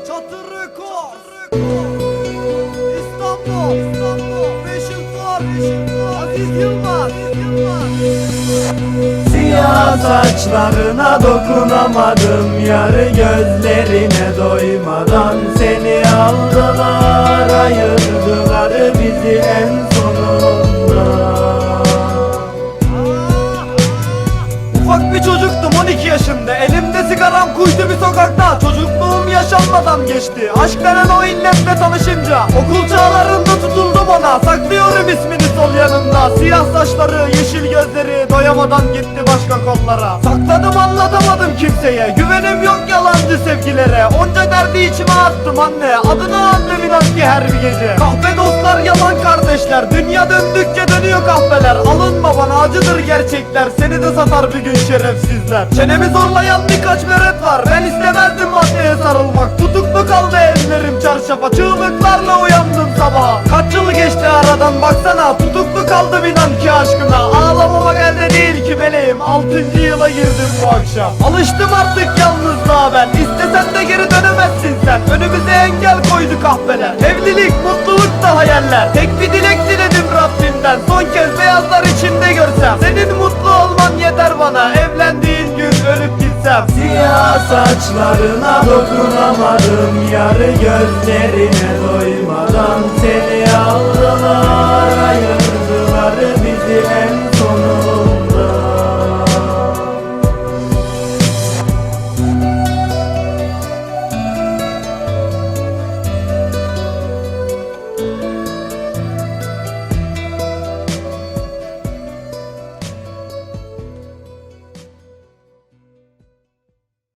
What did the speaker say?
Çatır Rekord, İstanbul, Fashion Form, Aziz Yılmaz. Siyah saçlarına dokunamadım, yarı gözlerine doymadan seni aldılar, ayırdılar bizi en sonunda. Ufak bir çocuktum 12 yaşında, elimde sigaram kuytu bir sokakta. Çocukluğum yaşanmadan geçti, aşk denen o illetle tanışınca. Okul çağlarında tutuldum ona, saklıyorum ismini sol yanımda. Siyah saçları, yeşil gözleri, doyamadan gitti başka kollara. Sakladım anlatamadım kimseye, güvenim yok yalancı sevgilere. Onca derdi içime attım anne, adını andım inan ki her bir gece. Kahpe dostlar, yalan kardeşler, dünya döndükçe dönüyor kahveler. Alınma bana, acıdır gerçekler, seni de satar bir gün şerefsizler. Çenemi zorlayan birkaç meret var, ben istemezdim maddeye sarılmak. Tutuklu kaldı ellerim çarşafa, çığlıklarla uyandım sabah. Kaç yıl geçti aradan baksana, tutuklu kaldım inan ki aşkına. Ağlamamak elde değil ki meleğim, 6. yıla girdim bu akşam. Alıştım artık yalnızlığa ben, istesen de geri dönemezsin sen. Önümüze engel koydu kahveler, evlilik, mutluluk da hayaller. Tek bir dilek diledim Rabbimden, son kez beyazlar içinde görsem. Senin mutlu olman yeter bana, evlendiğin gün ölüp gitsem. Siyah saçlarına dokunamadım, yarı gözlerine doymadan seni